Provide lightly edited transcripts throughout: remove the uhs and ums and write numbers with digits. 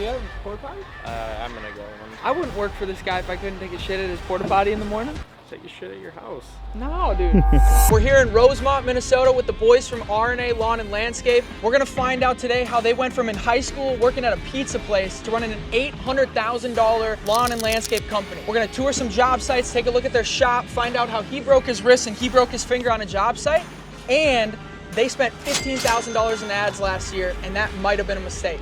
Do you have a porta potty? I'm gonna go one. I wouldn't work for this guy if I couldn't take a shit at his porta potty in the morning. Take a shit at your house. No, dude. We're here in Rosemont, Minnesota with the boys from R&A Lawn and Landscape. We're gonna find out today how they went from in high school working at a pizza place to running an $800,000 lawn and landscape company. We're gonna tour some job sites, take a look at their shop, find out how he broke his wrist and he broke his finger on a job site, and they spent $15,000 in ads last year, and that might have been a mistake.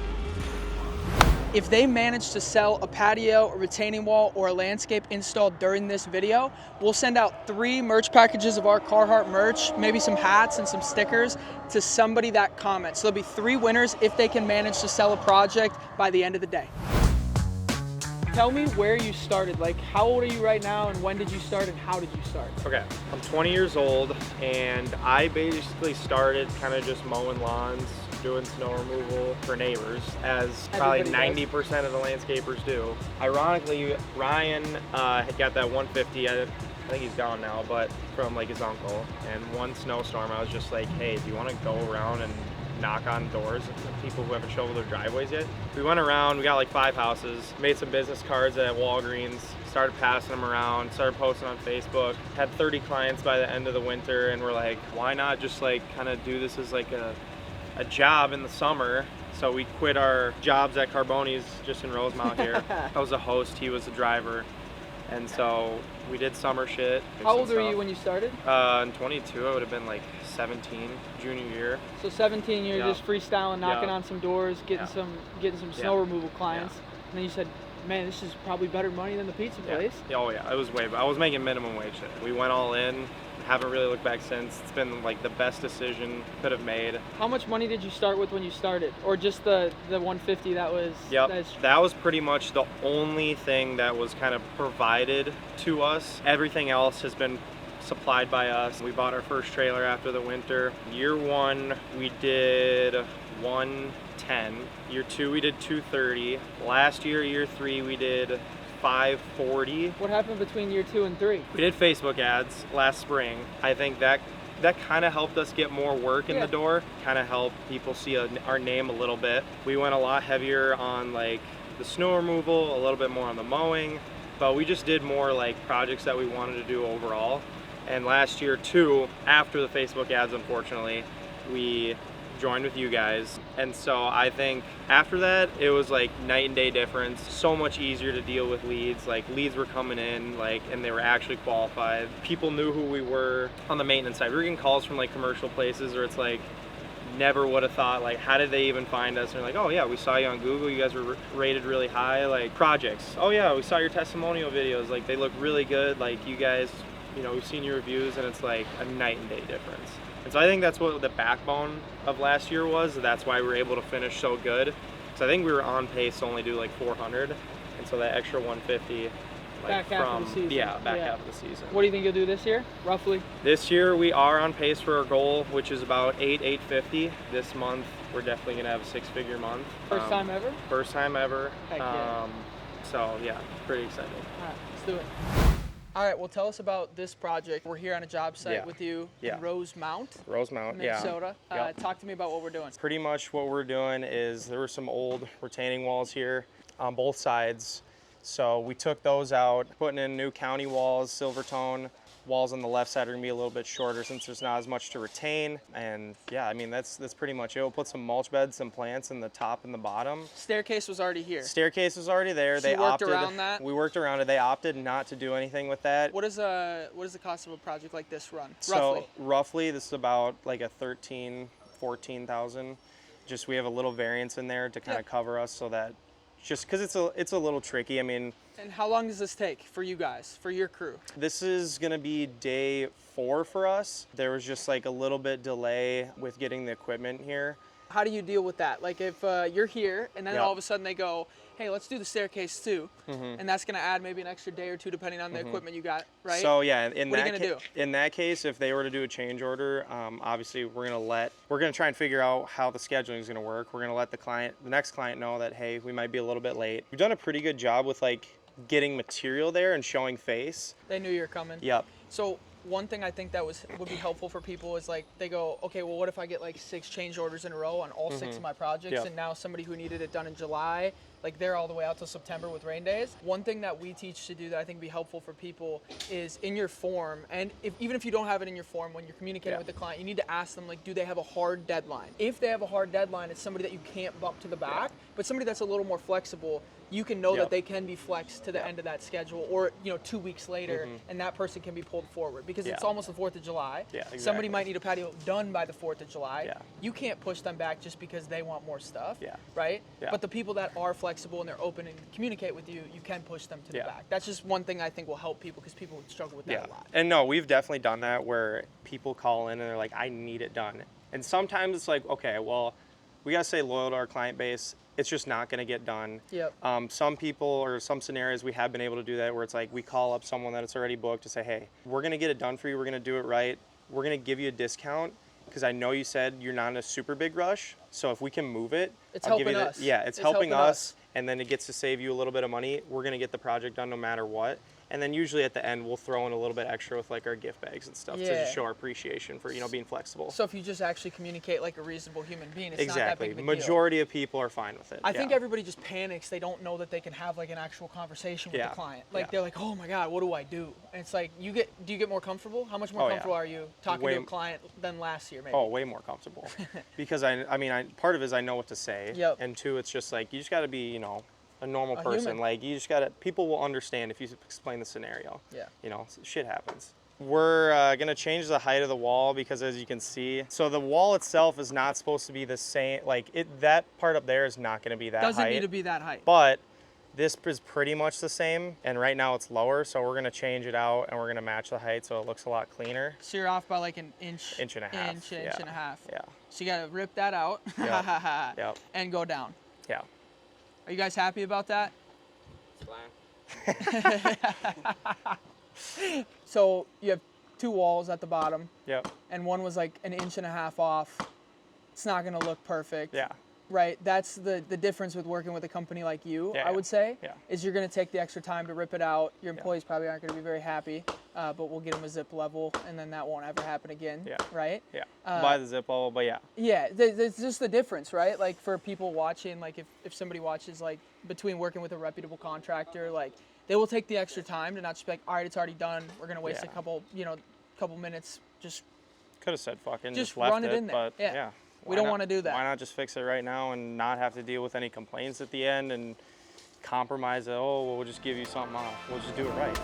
If they manage to sell a patio, a retaining wall, or a landscape installed during this video, we'll send out 3 merch packages of our Carhartt merch, maybe some hats and some stickers to somebody that comments. So there'll be 3 winners if they can manage to sell a project by the end of the day. Tell me where you started. Like, how old are you right now, and when did you start, and how did you start? Okay, I'm 20 years old, and I basically started kind of just mowing lawns, doing snow removal for neighbors, as probably 90% of the landscapers do. Ironically, Ryan had got that 150. I think he's gone now, but from like his uncle. And one snowstorm, I was just like, hey, do you want to go around and knock on doors of people who haven't shoveled their driveways yet? We went around, we got like 5 houses, made some business cards at Walgreens, started passing them around, started posting on Facebook, had 30 clients by the end of the winter, and we're like, why not just like kind of do this as like a job in the summer? So we quit our jobs at Carboni's just in Rosemount here. I was a host, he was a driver. And so we did summer shit. How old were you when you started? In 22, I would have been like 17, junior year. So 17, you're just freestyling, knocking on some doors, getting some snow removal clients. And then you said, man, this is probably better money than the pizza place. Oh yeah, it was I was making minimum wage. We went all in. Haven't really looked back since. It's been like the best decision could have made. How much money did you start with when you started? Or just the 150 that was? Yep, that was pretty much the only thing that was kind of provided to us. Everything else has been supplied by us. We bought our first trailer after the winter. Year 1, we did 110. Year 2, we did 230. Last year, year 3, we did 540. What happened between year 2 and 3? We did Facebook ads last spring. I think that kind of helped us get more work in the door, kind of helped people see our name a little bit. We went a lot heavier on like the snow removal, a little bit more on the mowing, but we just did more like projects that we wanted to do overall. And last year too, after the Facebook ads, unfortunately, we joined with you guys. And so I think after that, it was like night and day difference. So much easier to deal with leads. Like leads were coming in, like, and they were actually qualified. People knew who we were on the maintenance side. We were getting calls from like commercial places where it's like, never would have thought, like, how did they even find us? And they're like, oh yeah, we saw you on Google, you guys were rated really high. Like projects, oh yeah, we saw your testimonial videos, like they look really good, like you guys, you know, we've seen your reviews, and it's like a night and day difference. And so I think that's what the backbone of last year was. That's why we were able to finish so good. So I think we were on pace to only do like 400, and so that extra 150 like back half of the season. Half of the season. What do you think you'll do this year, roughly? This year we are on pace for our goal, which is about 850. This month we're definitely gonna have a 6-figure month. First time ever? First time ever. Heck yeah. So yeah, pretty excited. All right, let's do it. All right, well, tell us about this project. We're here on a job site with you in Rosemount, Minnesota. Talk to me about what we're doing. Pretty much what we're doing is there were some old retaining walls here on both sides. So we took those out, putting in new county walls, silver tone. Walls on the left side are gonna be a little bit shorter since there's not as much to retain. And yeah, I mean, that's pretty much it. We'll put some mulch beds, some plants in the top and the bottom. Staircase was already here. Staircase was already there. So you worked around that? We worked around it. They opted not to do anything with that. What is the cost of a project like this run, roughly? So roughly, this is about like a 14,000. Just we have a little variance in there to kind of cover us, so that just because it's a little tricky. I mean. And how long does this take for you guys, for your crew? This is gonna be day 4 for us. There was just like a little bit delay with getting the equipment here. How do you deal with that? Like if you're here and then all of a sudden they go, hey, let's do the staircase too. And that's gonna add maybe an extra day or 2 depending on the equipment you got, right? So yeah, what are you gonna do? In that case, if they were to do a change order, obviously we're gonna try and figure out how the scheduling is gonna work. We're gonna let the next client know that, hey, we might be a little bit late. We've done a pretty good job with like getting material there and showing face. They knew you were coming. Yep. So one thing I think that would be helpful for people is like they go, okay, well, what if I get like 6 change orders in a row on all 6 of my projects, Yep. and now somebody who needed it done in July, like they're all the way out till September with rain days. One thing that we teach to do that I think would be helpful for people is in your form, and even if you don't have it in your form, when you're communicating with the client, you need to ask them, like, do they have a hard deadline? If they have a hard deadline, it's somebody that you can't bump to the back, but somebody that's a little more flexible, you can know that they can be flexed to the end of that schedule, or 2 weeks later, and that person can be pulled forward because it's almost the 4th of July. Yeah, exactly. Somebody might need a patio done by the 4th of July. Yeah. You can't push them back just because they want more stuff, Yeah. right? Yeah. But the people that are flexible and they're open and communicate with you, you can push them to the back. That's just one thing I think will help people because people struggle with that a lot. And no, we've definitely done that where people call in and they're like, I need it done. And sometimes it's like, okay, well, we got to stay loyal to our client base. It's just not going to get done. Yep. Some people or some scenarios we have been able to do that where it's like we call up someone that it's already booked to say, hey, we're going to get it done for you. We're going to do it right. We're going to give you a discount because I know you said you're not in a super big rush. So if we can move it, I'll give you us. Yeah, it's helping us. And then it gets to save you a little bit of money. We're going to get the project done no matter what. And then usually at the end, we'll throw in a little bit extra with like our gift bags and stuff to just show our appreciation for, being flexible. So if you just actually communicate like a reasonable human being, it's not that big of a deal. Majority of people are fine with it. I think everybody just panics. They don't know that they can have like an actual conversation with the client. Like they're like, oh my God, what do I do? And it's like, do you get more comfortable? How much more comfortable are you talking to a client than last year maybe? Oh, way more comfortable. Because I part of it is I know what to say. Yep. And 2, it's just like, you just got to be, a normal person. Human. Like you just gotta, people will understand if you explain the scenario. Yeah. Shit happens. We're gonna change the height of the wall because as you can see, so the wall itself is not supposed to be the same, that part up there is not gonna be that height. Doesn't need to be that height. But this is pretty much the same, and right now it's lower, so we're gonna change it out and we're gonna match the height so it looks a lot cleaner. So you're off by like an inch and a half. Inch and a half. Yeah. So you gotta rip that out Yep. and go down. Yeah. Are you guys happy about that? It's fine. So you have 2 walls at the bottom. Yep. And one was like an inch and a half off. It's not gonna look perfect. Yeah. Right. That's the difference with working with a company like you, I would say, is you're gonna take the extra time to rip it out. Your employees probably aren't gonna be very happy, but we'll get them a zip level, and then that won't ever happen again. Yeah. Right. Yeah. By the zip level, but yeah. Yeah. There's just the difference, right? Like for people watching, like if somebody watches like between working with a reputable contractor, like they will take the extra time to not just be like, all right, it's already done. We're gonna waste a couple minutes. Just could have said fucking just left run it in there. But yeah. We don't want to do that. Why not just fix it right now and not have to deal with any complaints at the end and compromise it? Oh, well, we'll just give you something off. We'll just do it right.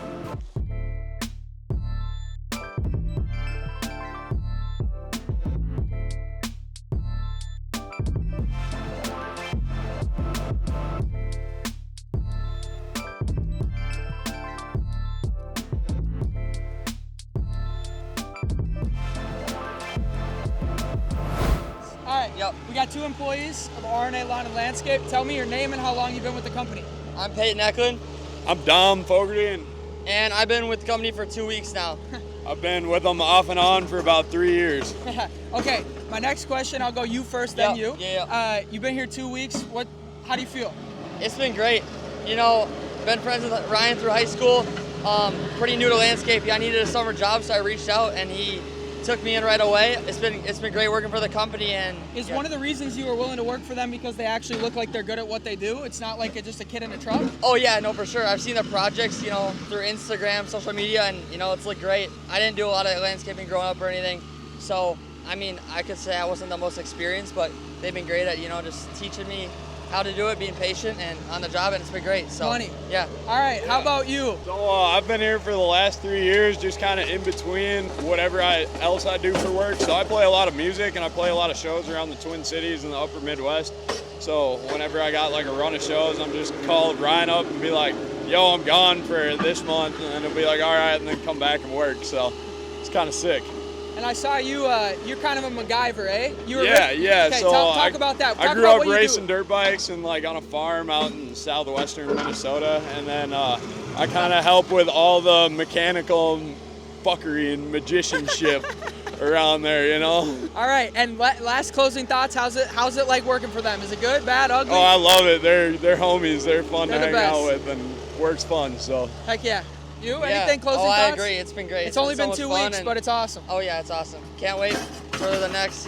We got 2 employees of RNA Lawn and Landscape. Tell me your name and how long you've been with the company. I'm Peyton Eklund. I'm Dom Fogarty. And I've been with the company for 2 weeks now. I've been with them off and on for about 3 years. Okay, my next question, I'll go you first, then you. Yeah. You've been here 2 weeks. How do you feel? It's been great. Been friends with Ryan through high school. Pretty new to landscaping. I needed a summer job, so I reached out, and he took me in right away. It's been great working for the company. And is one of the reasons you were willing to work for them because they actually look like they're good at what they do? It's not like just a kid in a truck? Oh yeah, no, for sure. I've seen their projects, through Instagram, social media, and it's looked great. I didn't do a lot of landscaping growing up or anything, so I could say I wasn't the most experienced, but they've been great at just teaching me how to do it, being patient and on the job, and it's been great. So Funny. Yeah. All right, how about you? So I've been here for the last 3 years, just kind of in between whatever else I do for work. So I play a lot of music and I play a lot of shows around the Twin Cities and the upper Midwest. So whenever I got like a run of shows, I'm just call Ryan up and be like, yo, I'm gone for this month, and then he'll be like, all right, and then come back and work. So it's kind of sick. And I saw you, you're kind of a MacGyver, eh? Yeah. Okay, so talk about that. I grew up racing dirt bikes and on a farm out in southwestern Minnesota. And then I kind of help with all the mechanical fuckery and magicianship around there, All right, and last closing thoughts. How's it like working for them? Is it good, bad, ugly? Oh, I love it. They're homies. They're fun to hang out with, and work's fun. So. Heck yeah. You? Yeah. Anything closing oh, I thoughts? agree. It's been great. It's only so been much 2 fun weeks, and- but it's awesome. Oh yeah, it's awesome. Can't wait for the next,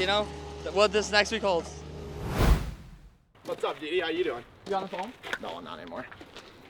what this next week holds. What's up, Didi? How you doing? You on the phone? No, not anymore.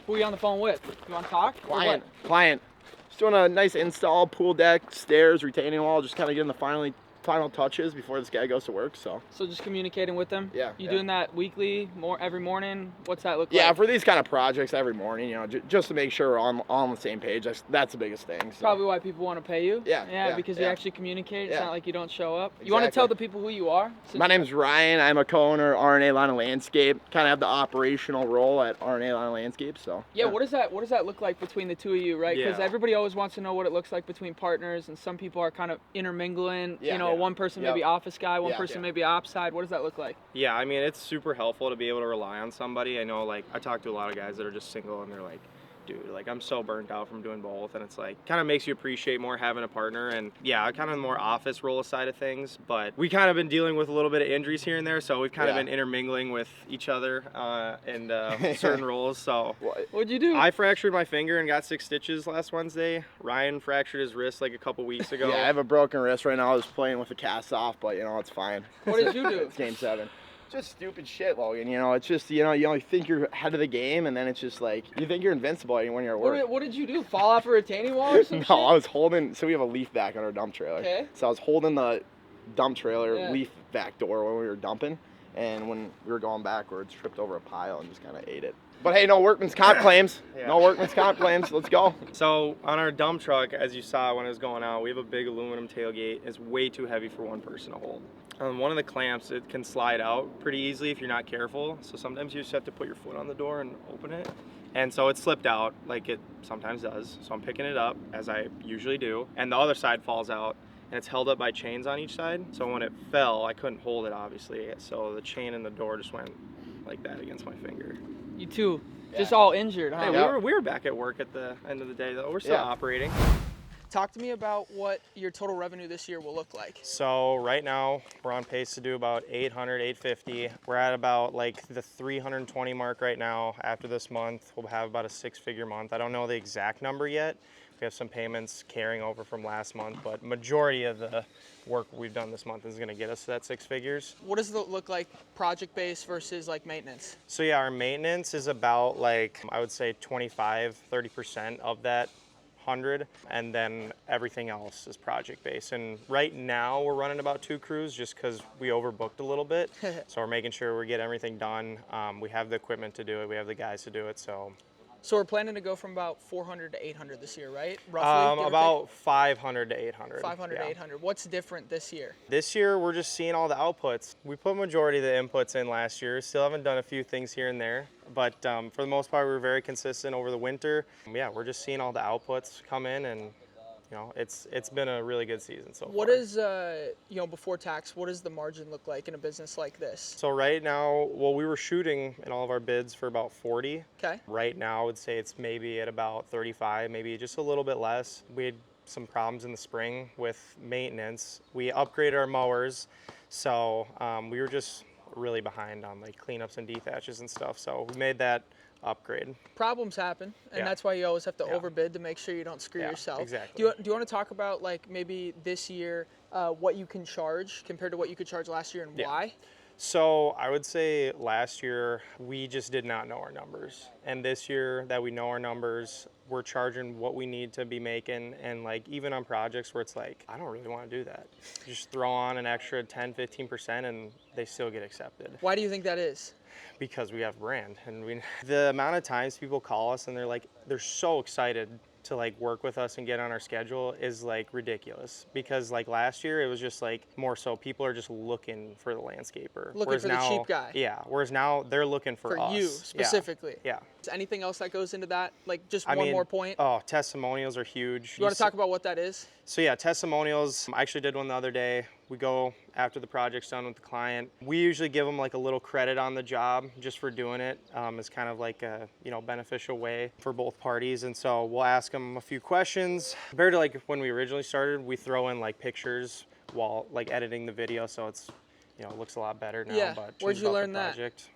Who are you on the phone with? You want to talk? Or what? Client. Just doing a nice install, pool deck, stairs, retaining wall, just kind of getting the final touches before this guy goes to work, so. So just communicating with them? Yeah, You yeah. doing that weekly, every morning? What's that look Yeah, like? for these kind of projects every morning, just to make sure we're all on the same page. That's the biggest thing. So. Probably why people want to pay you? Yeah, Yeah, yeah, because you yeah. actually communicate. It's Yeah. not like you don't show up. You want to Exactly. tell the people who you are? My name's Ryan. I'm a co-owner of R&A Lawn and Landscape. Kind of have the operational role at R&A Lawn and Landscape, so. Yeah, what does that look like between the two of you, right? Because Yeah. everybody always wants to know what it looks like between partners, and some people are kind of intermingling. Yeah, You know, yeah. one person Yep. maybe office guy, one Yeah, person yeah. maybe ops side. What does that look like? Yeah, I mean, it's super helpful to be able to rely on somebody. I know, like, I talk to a lot of guys that are just single and they're like, dude, like, I'm so burnt out from doing both. And it's like, kind of makes you appreciate more having a partner. And yeah, kind of the more office role side of things. But we kind of been dealing with a little bit of injuries here and there. So we've kind of Yeah. been intermingling with each other in certain roles. So What'd you do? I fractured my finger and got 6 stitches last Wednesday. Ryan fractured his wrist like a couple weeks ago. Yeah, I have a broken wrist right now. I was playing with the cast off, but it's fine. What did you do? It's game 7. Just stupid shit, Logan. It's just you think you're ahead of the game, and then it's just like you think you're invincible when you're at work. What did you do? Fall off a retaining wall or some No, shit? I was holding. So we have a leaf back on our dump trailer. Okay. So I was holding the dump trailer Yeah. leaf back door when we were dumping, and when we were going backwards, tripped over a pile and just kind of ate it. But hey, no workman's comp claims. Yeah. No workman's comp claims. Let's go. So on our dump truck, as you saw when it was going out, we have a big aluminum tailgate. It's way too heavy for one person to hold. One of the clamps, it can slide out pretty easily if you're not careful. So sometimes you just have to put your foot on the door and open it. And so it slipped out like it sometimes does. So I'm picking it up, as I usually do, and the other side falls out. And it's held up by chains on each side. So when it fell, I couldn't hold it, obviously. So the chain in the door just went like that against my finger. You two, just Yeah. all injured, huh? Hey, Yeah. we were back at work at the end of the day, though. We're still Yeah. operating. Talk to me about what your total revenue this year will look like. So right now we're on pace to do about 800, 850. We're at about like the 320 mark right now. After this month, we'll have about a 6-figure month. I don't know the exact number yet. We have some payments carrying over from last month, but majority of the work we've done this month is going to get us to that 6 figures. What does it look like project-based versus like maintenance? So yeah, our maintenance is about like, I would say 25-30% of that 100, and then everything else is project based. And right now we're running about 2 crews just because we overbooked a little bit. So we're making sure we get everything done. We have the equipment to do it. We have the guys to do it. So So we're planning to go from about 400 to 800 this year, right? Roughly, give or about 500 to 800. take? 500 yeah. to 800. What's different this year? This year, we're just seeing all the outputs. We put majority of the inputs in last year. Still haven't done a few things here and there, but for the most part, we were very consistent over the winter. Yeah, we're just seeing all the outputs come in, and it's been a really good season so What far. is, before tax, what does the margin look like in a business like this? So right now, well, we were shooting in all of our bids for about 40. Okay. Right now, I would say it's maybe at about 35, maybe just a little bit less. We had some problems in the spring with maintenance. We upgraded our mowers, so we were just really behind on like cleanups and dethatches and stuff. So we made that upgrade. Problems happen, and Yeah. that's why you always have to Yeah. overbid to make sure you don't screw Yeah, yourself. exactly. Do you want to talk about like maybe this year what you can charge compared to what you could charge last year and Yeah. why? So I would say last year we just did not know our numbers, and this year that we know our numbers, we're charging what we need to be making. And like even on projects where it's like, I don't really want to do that, just throw on an extra 10-15% and they still get accepted. Why do you think that is? Because we have brand, and the amount of times people call us and they're so excited to like work with us and get on our schedule is like ridiculous. Because like last year it was just like more so people are just looking for the landscaper, Looking whereas for the now, cheap guy. Yeah, whereas now they're looking for us. you Yeah. specifically. Yeah. Is anything else that goes into that? Like just I one mean, more point. Oh, testimonials are huge. You want to talk about what that is? So yeah, testimonials. I actually did one the other day. We go after the project's done with the client. We usually give them like a little credit on the job just for doing it. It's kind of like a beneficial way for both parties. And so we'll ask them a few questions. Compared to like when we originally started, we throw in like pictures while like editing the video, so it's it looks a lot better now. Yeah. But Where'd choose you about the learn that? project.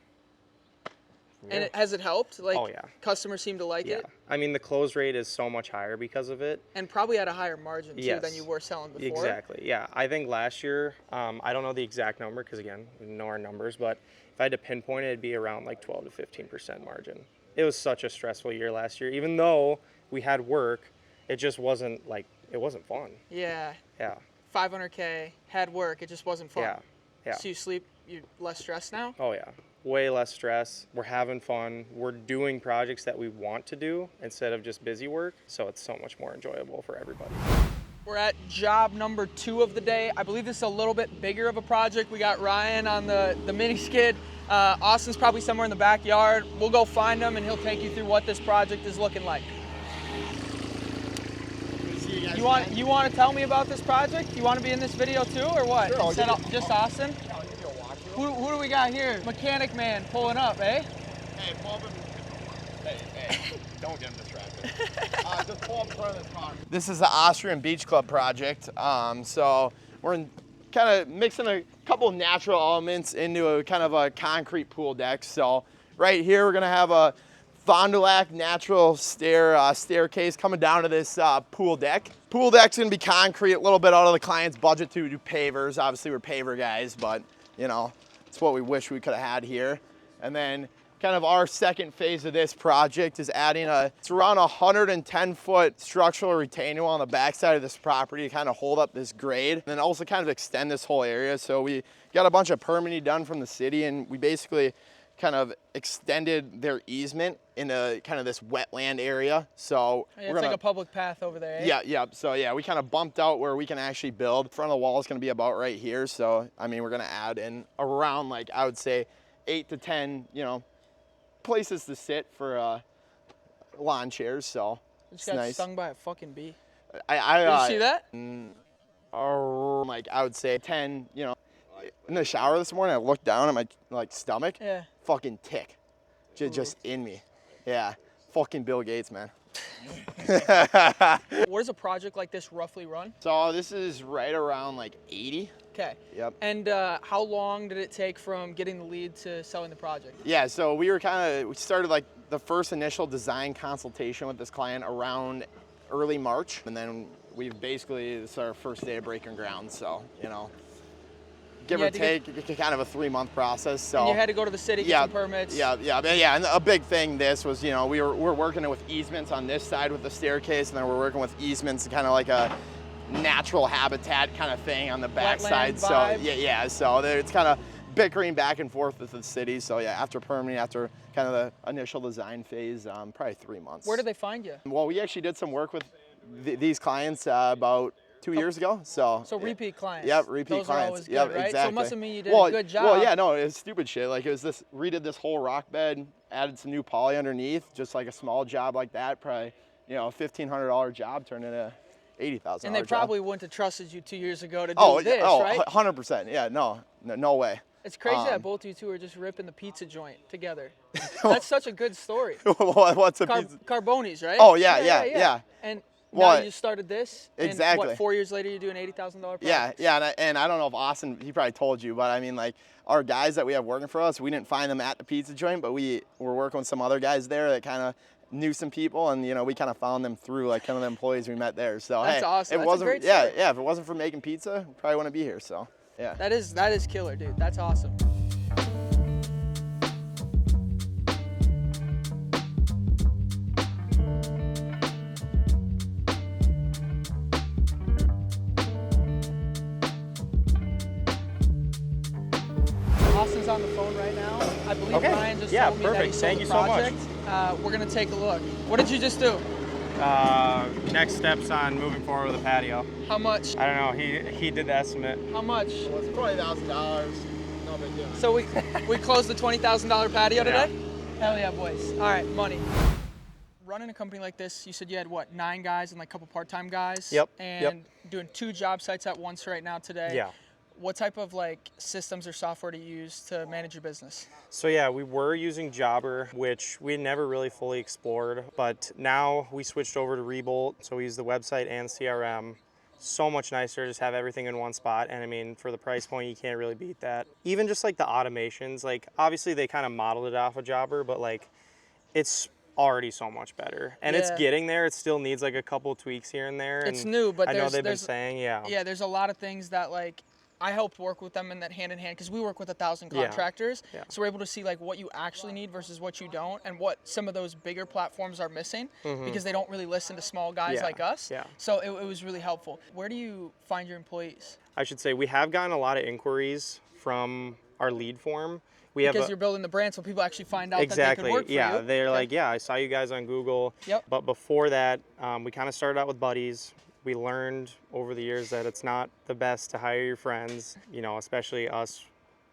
And has it helped? Like, Oh, yeah. customers seem to like Yeah. it? I mean, the close rate is so much higher because of it. And probably at a higher margin, too, Yes. than you were selling before. Exactly. Yeah. I think last year, I don't know the exact number because, again, we know our numbers, but if I had to pinpoint it, it'd be around like 12 to 15% margin. It was such a stressful year last year. Even though we had work, it just wasn't like, it wasn't fun. Yeah. Yeah. 500K, had work, it just wasn't fun. Yeah. Yeah. So you're less stressed now? Oh, yeah. Way less stress. We're having fun. We're doing projects that we want to do instead of just busy work. So it's so much more enjoyable for everybody. We're at job number 2 of the day. I believe this is a little bit bigger of a project. We got Ryan on the mini skid. Austin's probably somewhere in the backyard. We'll go find him and he'll take you through what this project is looking like. You want to tell me about this project? You want to be in this video too, or what? Sure, Instead of just Austin? Who do we got here? Mechanic man pulling up, eh? Hey, pull up hey, don't get him distracted. Just pull up in front of this car. This is the Austrian Beach Club project. So we're kind of mixing a couple of natural elements into a kind of a concrete pool deck. So right here we're gonna have a Fond du Lac natural staircase coming down to this pool deck. Pool deck's gonna be concrete, a little bit out of the client's budget to do pavers. Obviously we're paver guys, but you know, it's what we wish we could have had here. And then kind of our second phase of this project is adding it's around 110-foot structural retaining wall on the backside of this property to kind of hold up this grade and then also kind of extend this whole area. So we got a bunch of permitting done from the city and we basically kind of extended their easement into kind of this wetland area. So It's like a public path over there, eh? yeah. So yeah, we kind of bumped out where we can actually build. Front of the wall is going to be about right here. So I mean, we're going to add in around like I would say 8 to 10, places to sit for lawn chairs. So I just it's got nice. stung by a fucking bee. Did I you see that? Like I would say 10. In the shower this morning, I looked down at my stomach. Yeah. Fucking tick, just in me. Yeah, fucking Bill Gates, man. What does a project like this roughly run? So this is right around like 80. Okay. Yep. And how long did it take from getting the lead to selling the project? Yeah, so we started like the first initial design consultation with this client around early March, and then this is our first day of breaking ground. So give or take, kind of a 3-month process. So and you had to go to the city, get some permits. Yeah. And a big thing was, we're working with easements on this side with the staircase, and then we're working with easements, kind of like a natural habitat kind of thing on the back side. So so it's kind of bickering back and forth with the city. So yeah, after permitting, after kind of the initial design phase, probably 3 months. Where did they find you? Well, we actually did some work with these clients about 2 years ago. So repeat clients. Yep, repeat Those clients. Are always good, yep, right? exactly. So it must have mean you did a good job. Well, yeah, no, it was stupid shit. Like redid this whole rock bed, added some new poly underneath, just like a small job like that. Probably, $1,500 job turned into $80,000. And they probably wouldn't have trusted you 2 years ago to do this, right? 100%. Yeah, no way. It's crazy that both you two are just ripping the pizza joint together. That's such a good story. What's a pizza? Carboni's, right? Oh yeah. And now you started this. Exactly. And what, 4 years later, you're doing $80,000 project? Yeah. And I don't know if Austin, he probably told you, but I mean, like our guys that we have working for us, we didn't find them at the pizza joint, but we were working with some other guys there that kind of knew some people, and we kind of found them through like kind of the employees we met there. So that's awesome. If That's a great story. If it wasn't for making pizza, we probably wouldn't be here. So yeah. That is killer, dude. That's awesome. Austin's on the phone right now. I believe Ryan just told me that he sold the project. We're gonna take a look. What did you just do? Next steps on moving forward with the patio. How much? I don't know. He did the estimate. How much? Well, it's $20,000. No big deal. So we closed the $20,000 patio today? Hell yeah, boys. All right, money. Running a company like this, you said you had what, 9 guys and like a couple part-time guys? Yep. And doing 2 job sites at once right now today. Yeah. What type of like systems or software do you use to manage your business? So yeah, we were using Jobber, which we never really fully explored, but now we switched over to Rebolt. So we use the website and CRM. so much nicer, just have everything in one spot. And I mean, for the price point, you can't really beat that. Even just like the automations, like obviously they kind of modeled it off a Jobber, but like it's already so much better. And it's Yeah. getting there. It still needs like a couple tweaks here and there. It's and new, but I know there's they've been there's saying, yeah. yeah, there's a lot of things that like I helped work with them in that hand in hand because we work with 1,000 Yeah. contractors. Yeah. So we're able to see like what you actually need versus what you don't and what some of those bigger platforms are missing because they don't really listen to small guys Yeah. like us. Yeah. So it was really helpful. Where do you find your employees? I should say we have gotten a lot of inquiries from our lead form. We have Because a, you're building the brand so people actually find out exactly. that they could work for yeah, you. they're Okay. like, yeah, I saw you guys on Google. Yep. But before that, we kind of started out with buddies. We learned over the years that it's not the best to hire your friends, you know, especially us,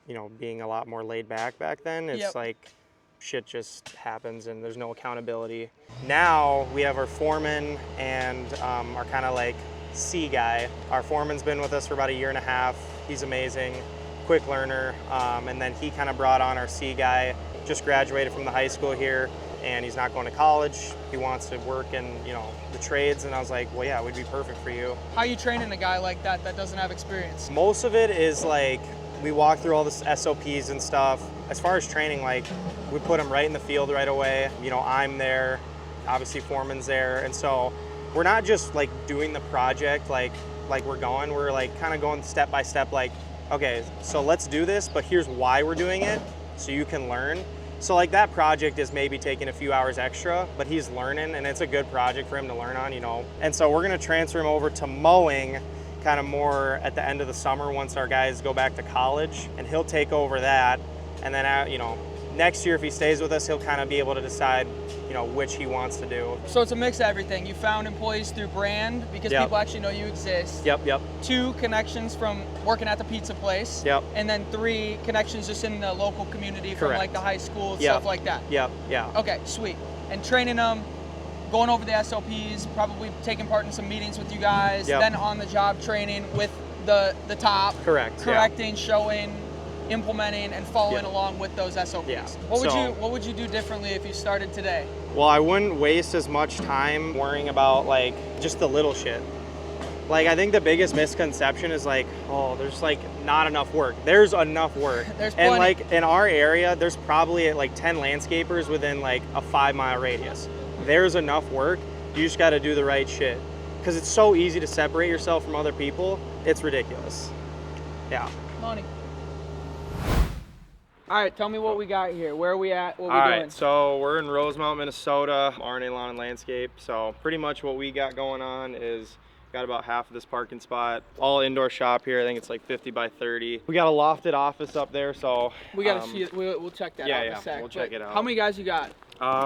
you know, being a lot more laid back then. It's Yep. like shit just happens and there's no accountability. Now we have our foreman and our kind of like C guy. Our foreman's been with us for about 1.5 years. He's amazing, quick learner. And then he kind of brought on our C guy, just graduated from the high school here. And he's not going to college. He wants to work in, you know, the trades. And I was like, well, yeah, we'd be perfect for you. How are you training a guy like that doesn't have experience? Most of it is like, we walk through all the SOPs and stuff. As far as training, like, we put him right in the field right away. You know, I'm there, obviously foreman's there. And so we're not just like doing the project like we're going. We're like kind of going step by step, like, okay, so let's do this, but here's why we're doing it so you can learn. So like that project is maybe taking a few hours extra, but he's learning and it's a good project for him to learn on, you know. And so we're gonna transfer him over to mowing kind of more at the end of the summer once our guys go back to college, and he'll take over that. And then, you know, next year if he stays with us, he'll kind of be able to decide, you know, which he wants to do. So it's a mix of everything. You found employees through brand because Yep. people actually know you exist. Yep. 2 connections from working at the pizza place. Yep. And then 3 connections just in the local community from Correct. like the high school, Yep. stuff like that. Yeah. Okay, sweet. And training them, going over the SOPs, probably taking part in some meetings with you guys, Yep. then on the job training with the top. Correct, yeah. Correcting, showing, implementing, and following Yeah. along with those SOPs. Yeah. What would you do differently if you started today? Well, I wouldn't waste as much time worrying about like just the little shit. Like I think the biggest misconception is like, oh, there's like not enough work. There's enough work. There's and plenty. like in our area, there's probably like 10 landscapers within like a 5-mile radius. There's enough work. You just got to do the right shit. Because it's so easy to separate yourself from other people. It's ridiculous. Yeah. Money. All right, tell me what we got here. Where are we at? What are we All doing? right, so we're in Rosemount, Minnesota, RNA Lawn and Landscape. So pretty much what we got going on is got about half of this parking spot, all indoor shop here. I think it's like 50 by 30. We got a lofted office up there, so We got to see. We'll check that out in a yeah, sec. we'll check But it out. How many guys you got?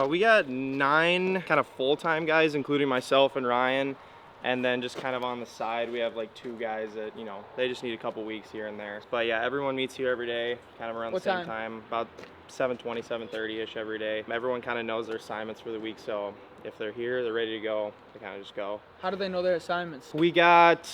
we got 9 kind of full-time guys, including myself and Ryan. And then just kind of on the side, we have like 2 guys that, you know, they just need a couple weeks here and there. But yeah, everyone meets here every day, kind of around What the same time? time, about 7:20, 7:30-ish every day. Everyone kind of knows their assignments for the week, so if they're here, they're ready to go, they kind of just go. How do they know their assignments? We got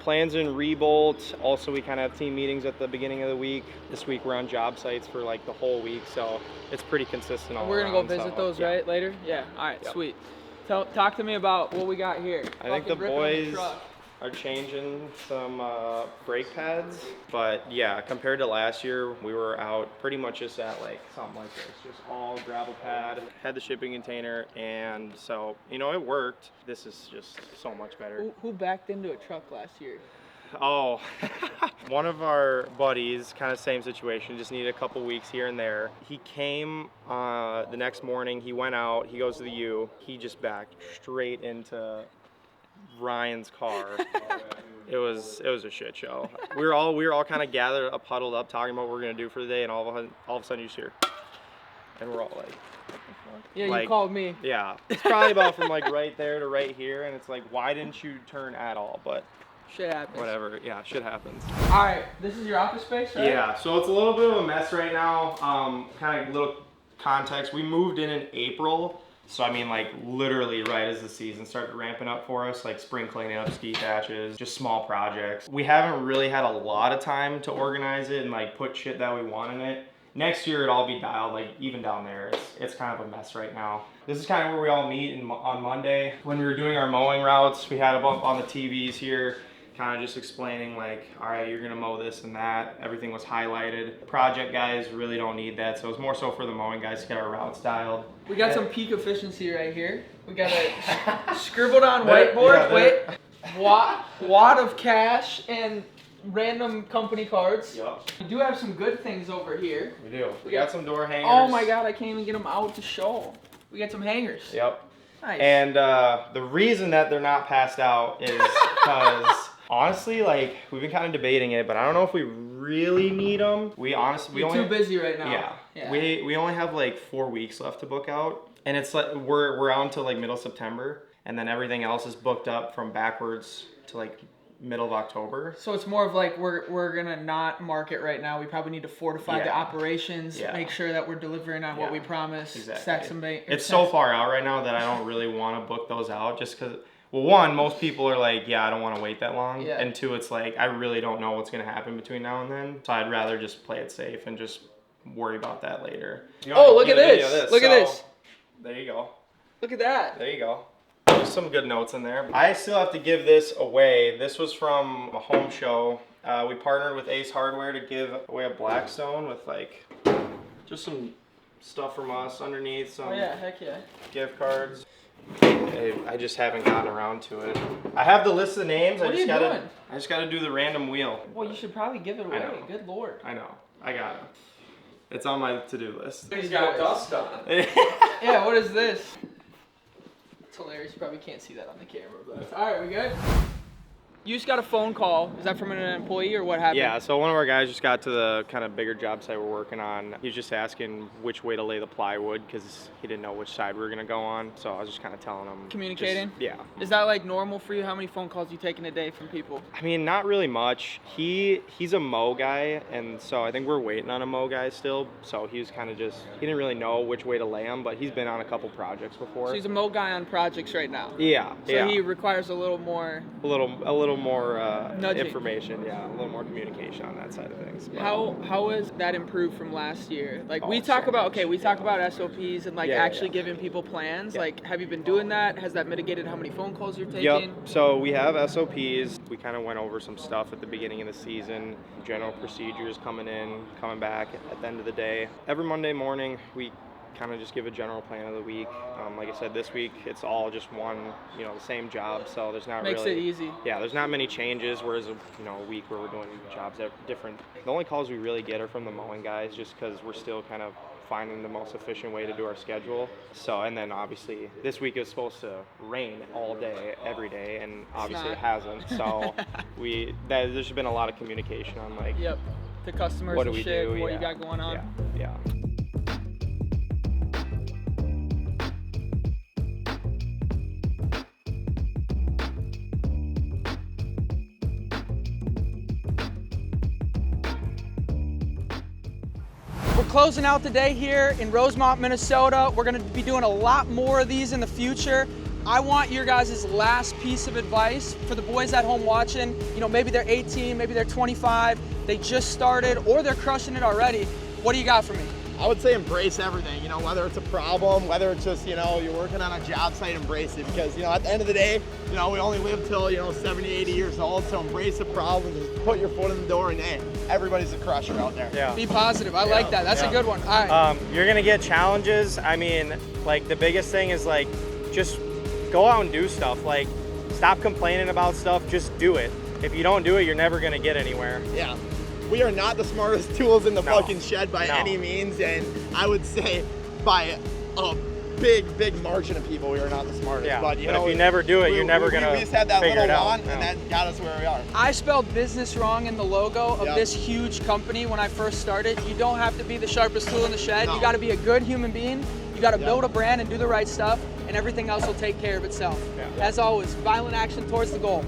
plans in Rebolt. Also, we kind of have team meetings at the beginning of the week. This week we're on job sites for like the whole week, so it's pretty consistent all We're gonna go around, visit so, those yeah. right later. Yeah. All right. Yep. Sweet. Talk to me about what we got here. I think the Fucking ripping on the boys truck. are changing some brake pads, but yeah, compared to last year, we were out pretty much just at like something like this, just all gravel pad, had the shipping container, and so, you know, it worked. This is just so much better. Who backed into a truck last year? Oh, one of our buddies, kind of same situation, just needed a couple weeks here and there. He came the next morning, he went out, he goes to the U, he just backed straight into Ryan's car. It was a shit show. We were all kind of gathered up, huddled up, talking about what we're gonna do for the day, and all of a sudden you just hear, and we're all like, Yeah, like, you called me. yeah. It's probably about from like right there to right here, and it's like, why didn't you turn at all? But Shit happens. whatever, yeah, shit happens. All right, this is your office space, right? Yeah, so it's a little bit of a mess right now. Kind of little context. We moved in April, so I mean, like literally right as the season started ramping up for us, like spring cleanup, ski patches, just small projects. We haven't really had a lot of time to organize it and like put shit that we want in it. Next year it'll all be dialed, like even down there, it's kind of a mess right now. This is kind of where we all meet on Monday. When we were doing our mowing routes, we had them up on the TVs here, kind of just explaining like, all right, you're gonna mow this and that. Everything was highlighted. Project guys really don't need that, so it's more so for the mowing guys to get our routes dialed. We got some peak efficiency right here. We got a scribbled on whiteboard. Wait, wad of cash and random company cards. Yep. We do have some good things over here. We do. We got some door hangers. Oh my God, I can't even get them out to show. We got some hangers. Yep. Nice. And the reason that they're not passed out is because honestly, like we've been kind of debating it, but I don't know if we really need them. We You're only too busy right now. Yeah. We only have like 4 weeks left to book out, and it's like we're out until like middle September, and then everything else is booked up from backwards to like middle of October. So it's more of like we're gonna not market right now. We probably need to fortify the Yeah. operations, make sure that we're delivering on what we promised. Exactly. Stack some It's so far out right now that I don't really want to book those out just because, well, one, most people are like, yeah, I don't want to wait that long. Yeah. And two, it's like, I really don't know what's going to happen between now and then. So I'd rather just play it safe and just worry about that later. Oh, look at this. Look at this. There you go. Look at that. There you go. There's some good notes in there. I still have to give this away. This was from a home show. We partnered with Ace Hardware to give away a Blackstone with like just some stuff from us underneath, some Heck yeah. gift cards. I just haven't gotten around to it. I have the list of names. What are you doing? I just gotta do the random wheel. Well, you should probably give it away. I know. Good Lord. I know. I got it. It's on my to-do list. He's got dust on it. Yeah, what is this? It's hilarious. You probably can't see that on the camera, but all right, we good? You just got a phone call. Is that from an employee or what happened? Yeah, so one of our guys just got to the kind of bigger job site we're working on. He was just asking which way to lay the plywood because he didn't know which side we were gonna go on. So I was just kind of telling him. Communicating? Yeah. Is that like normal for you? How many phone calls you take in a day from people? I mean, not really much. He's a mow guy, and so I think we're waiting on a mow guy still. So he was kind of just, he didn't really know which way to lay them, but he's been on a couple projects before. So he's a mow guy on projects right now. Yeah. So he requires a little more. A little more nudging. Information, a little more communication on that side of things. But How has that improved from last year? Like we so talk about, much. we talk about SOPs and like actually giving people plans. Yeah. Like, have you been doing that? Has that mitigated how many phone calls you're taking? Yep. So we have SOPs. We kind of went over some stuff at the beginning of the season. General procedures coming back at the end of the day. Every Monday morning, we kind of just give a general plan of the week. Like I said, this week it's all just one, the same job. So there's not Makes really, it easy. Yeah, there's not many changes. Whereas a week where we're doing jobs that are different. The only calls we really get are from the mowing guys, just because we're still kind of finding the most efficient way to do our schedule. So, and then obviously this week is supposed to rain all day, every day, and obviously it hasn't. So there's been a lot of communication on like, Yep. The customers what do and we shit, do? what you got going on. Yeah. We're closing out the day here in Rosemont, Minnesota. We're gonna be doing a lot more of these in the future. I want your guys' last piece of advice for the boys at home watching. Maybe they're 18, maybe they're 25, they just started, or they're crushing it already. What do you got for me? I would say embrace everything, whether it's a problem, whether it's just, you're working on a job site, embrace it. Because, at the end of the day, we only live till, 70, 80 years old. So embrace the problem, just put your foot in the door, and hey, everybody's a crusher out there. Yeah. Be positive. I like that. That's a good one. All right. You're going to get challenges. I mean, like the biggest thing is like, just go out and do stuff. Like, stop complaining about stuff, just do it. If you don't do it, you're never going to get anywhere. Yeah. We are not the smartest tools in the fucking shed by any means, and I would say by a big margin of people, we are not the smartest. Yeah. But, if you never do it, you're never going to We just had that figure little it out. want, and that got us where we are. I spelled business wrong in the logo of this huge company when I first started. You don't have to be the sharpest tool in the shed. No. You got to be a good human being. You got to build a brand and do the right stuff, and everything else will take care of itself. Yeah. As always, violent action towards the goal.